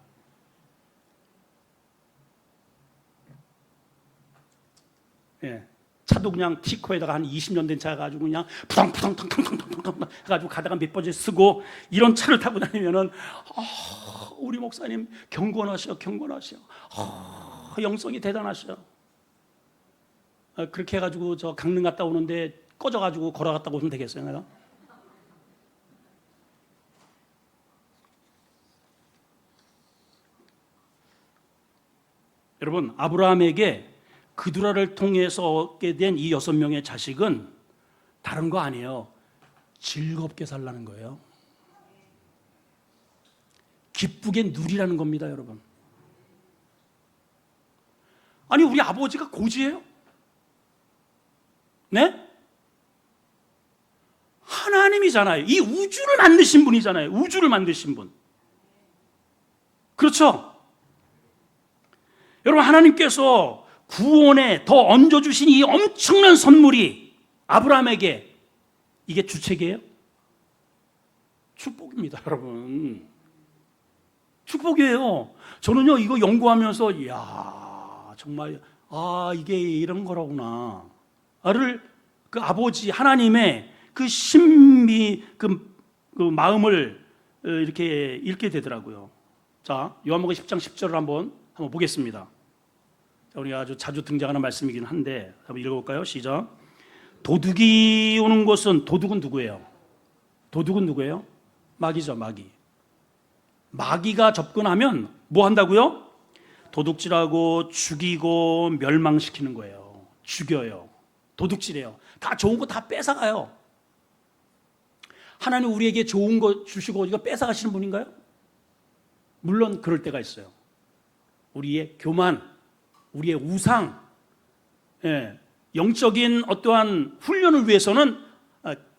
차도 그냥 티코에다가 한 20년 된 차 가지고 그냥 푸덩푸덩 해가지고 가다가 몇 번째 쓰고, 이런 차를 타고 다니면은 우리 목사님 경건하셔. 영성이 대단하셔. 그렇게 해가지고 저 강릉 갔다 오는데 꺼져가지고 걸어갔다 오면 되겠어요, 내가? 여러분, 아브라함에게 그두라를 통해서 얻게 된 이 6명의 자식은 다른 거 아니에요. 즐겁게 살라는 거예요. 기쁘게 누리라는 겁니다, 여러분. 아니, 우리 아버지가 고지예요? 네? 하나님이잖아요. 이 우주를 만드신 분이잖아요. 우주를 만드신 분. 그렇죠? 여러분, 하나님께서 구원에 더 얹어주신 이 엄청난 선물이 아브라함에게, 이게 주책이에요? 축복입니다, 여러분. 축복이에요. 저는요, 이거 연구하면서 이야, 정말 이게 이런 거라구나. 그 아버지 하나님의 그 신비, 그 마음을 이렇게 읽게 되더라고요. 자, 요한복음 10장 10절을 한번 보겠습니다. 우리가 아주 자주 등장하는 말씀이긴 한데 한번 읽어볼까요? 시작. 도둑이 오는 곳은, 도둑은 누구예요? 도둑은 누구예요? 마귀죠, 마귀. 마귀가 접근하면 뭐 한다고요? 도둑질하고 죽이고 멸망시키는 거예요. 죽여요. 도둑질해요. 다 좋은 거 다 뺏어가요. 하나님 우리에게 좋은 거 주시고 이거 뺏어가시는 분인가요? 물론 그럴 때가 있어요. 우리의 교만, 우리의 우상, 영적인 어떠한 훈련을 위해서는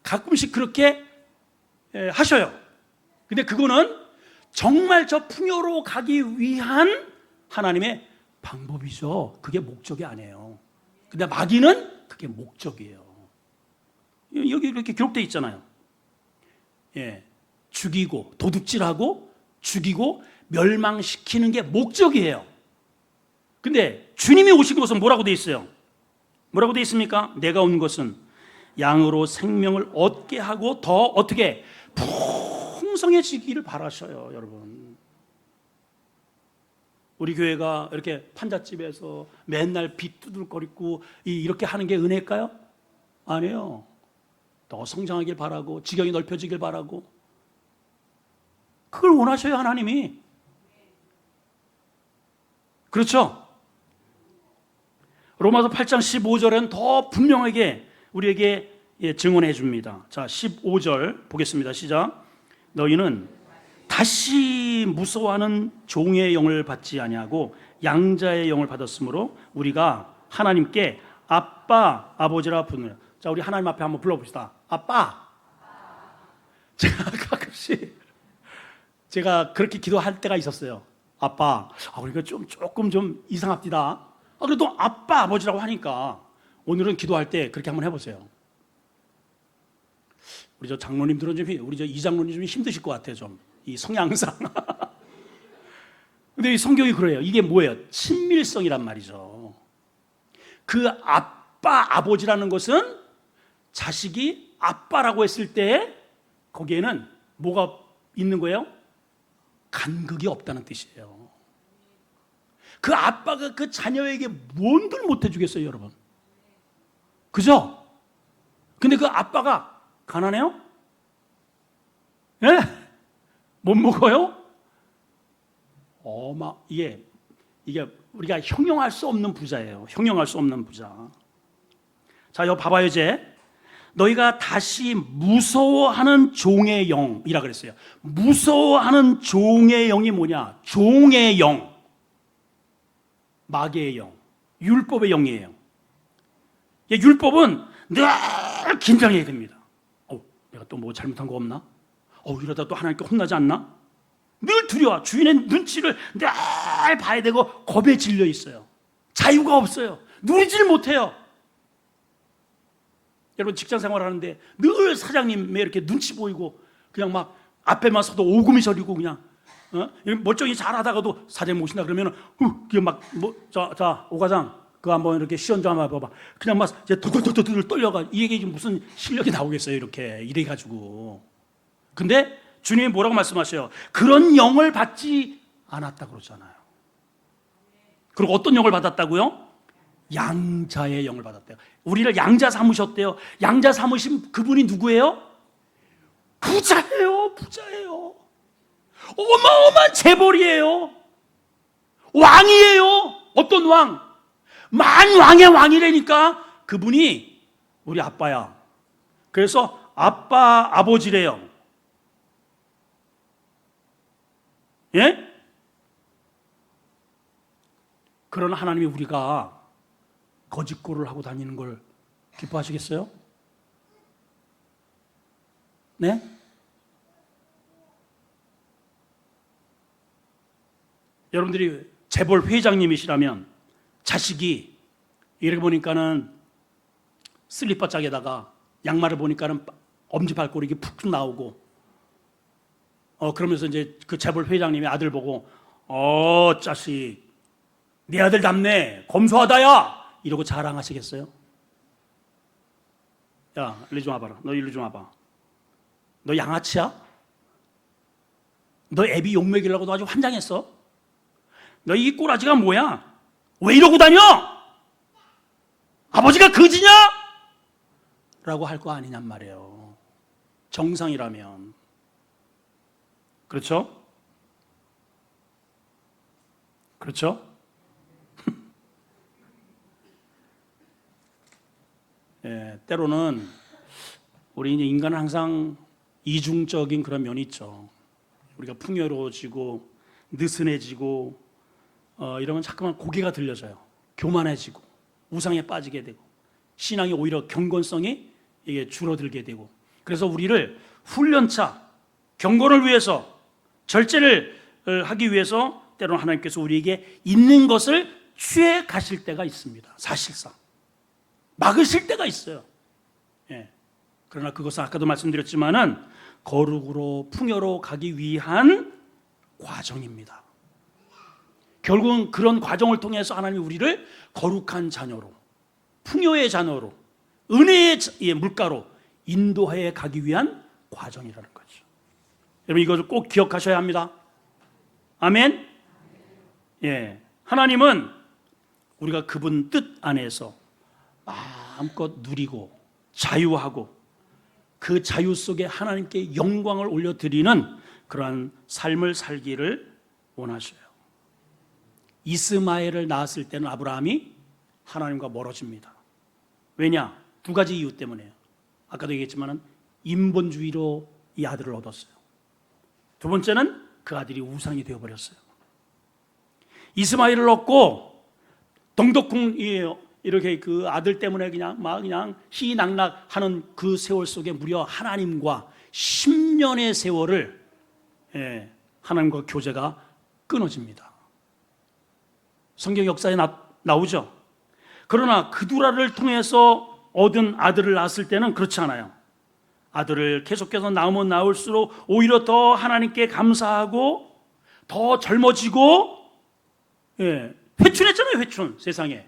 가끔씩 그렇게 하셔요. 근데 그거는 정말 저 풍요로 가기 위한 하나님의 방법이죠. 그게 목적이 아니에요. 근데 마귀는 그게 목적이에요. 여기 이렇게 기록되어 있잖아요. 죽이고, 도둑질하고 죽이고 멸망시키는 게 목적이에요. 근데 주님이 오신 것은 뭐라고 되어 있어요? 뭐라고 되어 있습니까? 내가 온 것은 양으로 생명을 얻게 하고 더 어떻게 풍성해지기를 바라셔요, 여러분. 우리 교회가 이렇게 판잣집에서 맨날 빚 두들거리고 이렇게 하는 게 은혜일까요? 아니에요. 더 성장하길 바라고 지경이 넓혀지길 바라고, 그걸 원하셔요, 하나님이. 그렇죠? 로마서 8장 15절은 더 분명하게 우리에게 증언해 줍니다. 자, 15절 보겠습니다. 시작. 너희는 다시 무서워하는 종의 영을 받지 아니하고 양자의 영을 받았으므로 우리가 하나님께 아빠, 아버지라 부르는. 자, 우리 하나님 앞에 한번 불러봅시다. 아빠. 제가 가끔씩 제가 그렇게 기도할 때가 있었어요. 아빠. 그러니까 조금 좀 이상합니다. 그래도 아빠, 아버지라고 하니까 오늘은 기도할 때 그렇게 한번 해보세요. 우리 저 장로님들은 우리 저 이장로님 좀 힘드실 것 같아요. 좀 이 성향상. 근데 이 성경이 그래요. 이게 뭐예요? 친밀성이란 말이죠. 그 아빠, 아버지라는 것은 자식이 아빠라고 했을 때 거기에는 뭐가 있는 거예요? 간극이 없다는 뜻이에요. 그 아빠가 그 자녀에게 뭔들 못 해주겠어요, 여러분? 그죠? 근데 그 아빠가 가난해요? 예? 못 먹어요? 이게 우리가 형용할 수 없는 부자예요. 형용할 수 없는 부자. 자, 여기 봐봐요, 이제. 너희가 다시 무서워하는 종의 영이라 그랬어요. 무서워하는 종의 영이 뭐냐? 종의 영. 마귀의 영. 율법의 영이에요. 율법은 늘 긴장해야 됩니다. 내가 또 뭐 잘못한 거 없나? 이러다 또 하나님께 혼나지 않나? 늘 두려워. 주인의 눈치를 늘 봐야 되고 겁에 질려 있어요. 자유가 없어요. 누리질 못해요. 여러분 직장 생활하는데 늘 사장님의 이렇게 눈치 보이고 그냥 막 앞에만 서도 오금이 저리고 그냥 멀쩡히 잘하다가도 사장님 오신다 그러면은 그게 막 자 오과장 그거 한번 이렇게 시연 좀 한번 봐봐. 그냥 막 이제 도도도도도 떨려가. 이게 무슨 실력이 나오겠어요? 이렇게 이래 가지고. 근데 주님이 뭐라고 말씀하셔요? 그런 영을 받지 않았다고 그러잖아요. 그리고 어떤 영을 받았다고요? 양자의 영을 받았대요. 우리를 양자 삼으셨대요. 양자 삼으신 그분이 누구예요? 부자예요. 부자예요. 어마어마한 재벌이에요. 왕이에요. 어떤 왕? 만왕의 왕이라니까. 그분이 우리 아빠야. 그래서 아빠, 아버지래요. 예? 그런 하나님이 우리가 거짓골을 하고 다니는 걸 기뻐하시겠어요? 네? 여러분들이 재벌 회장님이시라면 자식이 이렇게 보니까는 슬리퍼 짝에다가 양말을 보니까는 엄지발가락이 푹 나오고 그러면서 이제 그 재벌 회장님이 아들 보고 자식 네 아들 답네 검소하다야 이러고 자랑하시겠어요? 야 일리 좀 와봐라. 너 일리 좀 와봐. 너 양아치야? 너 애비 욕먹이려고 너 아주 환장했어? 너 이 꼬라지가 뭐야? 왜 이러고 다녀? 아버지가 거지냐? 라고 할 거 아니냔 말이에요. 정상이라면. 그렇죠? 그렇죠? 예, 때로는 우리 이제 인간은 항상 이중적인 그런 면이 있죠. 우리가 풍요로워지고 느슨해지고 이러면 자꾸만 고개가 들려져요. 교만해지고 우상에 빠지게 되고 신앙이 오히려 경건성이 이게 줄어들게 되고 그래서 우리를 훈련차 경건을 위해서 절제를 하기 위해서 때로는 하나님께서 우리에게 있는 것을 취해 가실 때가 있습니다. 사실상 막으실 때가 있어요. 예. 그러나 그것은 아까도 말씀드렸지만은 거룩으로 풍요로 가기 위한 과정입니다. 결국은 그런 과정을 통해서 하나님이 우리를 거룩한 자녀로, 풍요의 자녀로, 은혜의 물가로 인도해 가기 위한 과정이라는 거죠. 여러분 이것을 꼭 기억하셔야 합니다. 아멘. 예, 하나님은 우리가 그분 뜻 안에서 마음껏 누리고 자유하고 그 자유 속에 하나님께 영광을 올려드리는 그러한 삶을 살기를 원하셔요. 이스마엘을 낳았을 때는 아브라함이 하나님과 멀어집니다. 왜냐? 두 가지 이유 때문에요. 아까도 얘기했지만 인본주의로 이 아들을 얻었어요. 두 번째는 그 아들이 우상이 되어버렸어요. 이스마엘을 얻고 동독궁 이렇게 그 아들 때문에 그냥 희낙낙하는 그 세월 속에 무려 하나님과 10년의 세월을 하나님과 교제가 끊어집니다. 성경 역사에 나오죠. 그러나 그두라를 통해서 얻은 아들을 낳았을 때는 그렇지 않아요. 아들을 계속해서 낳으면 낳을수록 오히려 더 하나님께 감사하고 더 젊어지고, 회춘했잖아요. 회춘. 세상에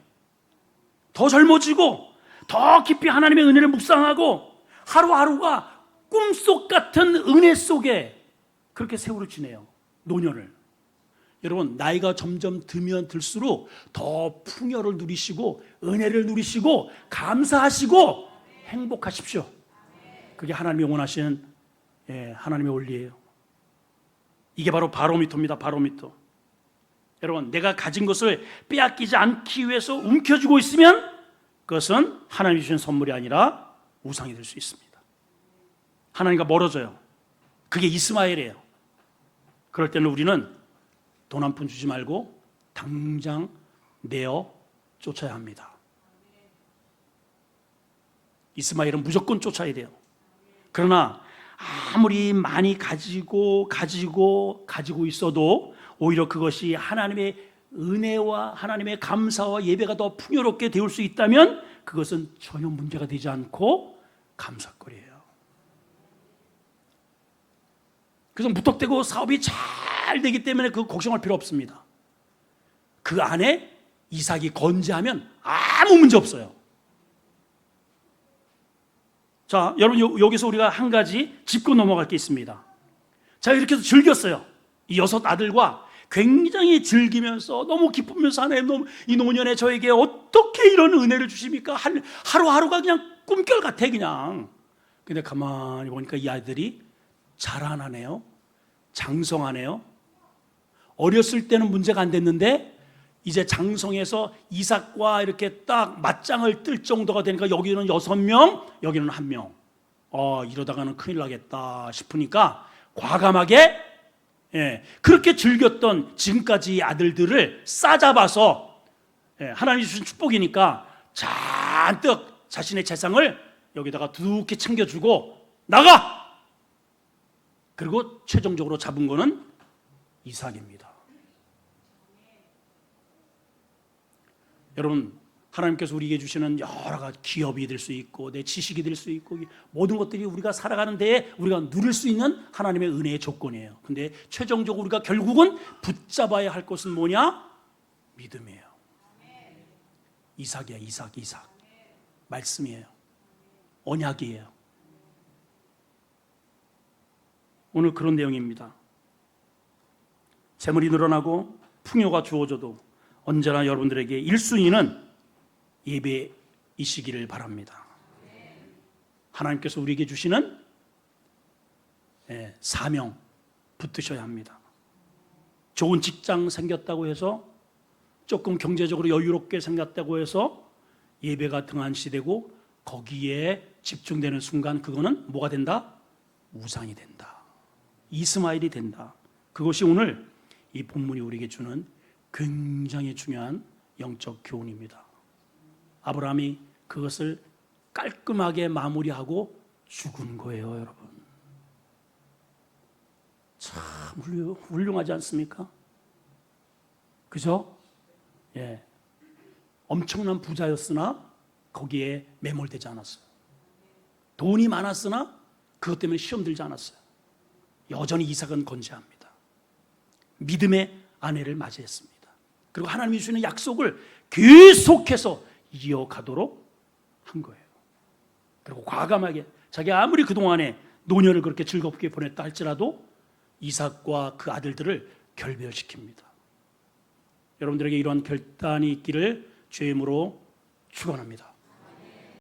더 젊어지고 더 깊이 하나님의 은혜를 묵상하고 하루하루가 꿈속 같은 은혜 속에 그렇게 세월을 지내요. 노년을. 여러분, 나이가 점점 들면 들수록 더 풍요를 누리시고 은혜를 누리시고 감사하시고 행복하십시오. 그게 하나님이 원하시는 하나님의 원리예요. 이게 바로 바로미터입니다. 바로미터. 여러분, 내가 가진 것을 빼앗기지 않기 위해서 움켜쥐고 있으면 그것은 하나님이 주신 선물이 아니라 우상이 될 수 있습니다. 하나님과 멀어져요. 그게 이스마엘이에요. 그럴 때는 우리는 돈 한 푼 주지 말고 당장 내어 쫓아야 합니다. 이스마엘은 무조건 쫓아야 돼요. 그러나 아무리 많이 가지고 있어도 오히려 그것이 하나님의 은혜와 하나님의 감사와 예배가 더 풍요롭게 되올 수 있다면 그것은 전혀 문제가 되지 않고 감사거리예요. 그래서 무턱대고 사업이 잘 되기 때문에 그 걱정할 필요 없습니다. 그 안에 이삭이 건재하면 아무 문제 없어요. 자, 여러분, 여기서 우리가 한 가지 짚고 넘어갈 게 있습니다. 자, 이렇게 해서 즐겼어요. 이 6 아들과 굉장히 즐기면서 너무 기쁘면서 하나님, 너무 이 노년에 저에게 어떻게 이런 은혜를 주십니까? 하루하루가 그냥 꿈결 같아 그냥. 근데 가만히 보니까 이 아이들이 자라나네요. 장성하네요. 어렸을 때는 문제가 안 됐는데 이제 장성해서 이삭과 이렇게 딱 맞짱을 뜰 정도가 되니까 여기는 6명, 여기는 1명. 이러다가는 큰일 나겠다 싶으니까 과감하게 그렇게 즐겼던 지금까지 아들들을 싸잡아서 하나님이 주신 축복이니까 잔뜩 자신의 재산을 여기다가 두둑히 챙겨주고 나가! 그리고 최종적으로 잡은 거는 이삭입니다. 여러분, 하나님께서 우리에게 주시는 여러 가지 기업이 될 수 있고 내 지식이 될 수 있고 모든 것들이 우리가 살아가는 데에 우리가 누릴 수 있는 하나님의 은혜의 조건이에요. 근데 최종적으로 우리가 결국은 붙잡아야 할 것은 뭐냐? 믿음이에요. 이삭이야. 이삭. 말씀이에요. 언약이에요. 오늘 그런 내용입니다. 재물이 늘어나고 풍요가 주어져도 언제나 여러분들에게 1순위는 예배이시기를 바랍니다. 하나님께서 우리에게 주시는 사명 붙드셔야 합니다. 좋은 직장 생겼다고 해서 조금 경제적으로 여유롭게 생겼다고 해서 예배가 등한시되고 거기에 집중되는 순간 그거는 뭐가 된다? 우상이 된다. 이스마엘이 된다. 그것이 오늘 이 본문이 우리에게 주는 굉장히 중요한 영적 교훈입니다. 아브라함이 그것을 깔끔하게 마무리하고 죽은 거예요, 여러분. 참 훌륭하지 않습니까? 그죠? 엄청난 부자였으나 거기에 매몰되지 않았어요. 돈이 많았으나 그것 때문에 시험 들지 않았어요. 여전히 이삭은 건재합니다. 믿음의 아내를 맞이했습니다. 그리고 하나님이 주시는 약속을 계속해서 이어가도록 한 거예요. 그리고 과감하게 자기가 아무리 그동안에 노년을 그렇게 즐겁게 보냈다 할지라도 이삭과 그 아들들을 결별시킵니다. 여러분들에게 이러한 결단이 있기를 주의 이름으로 축원합니다.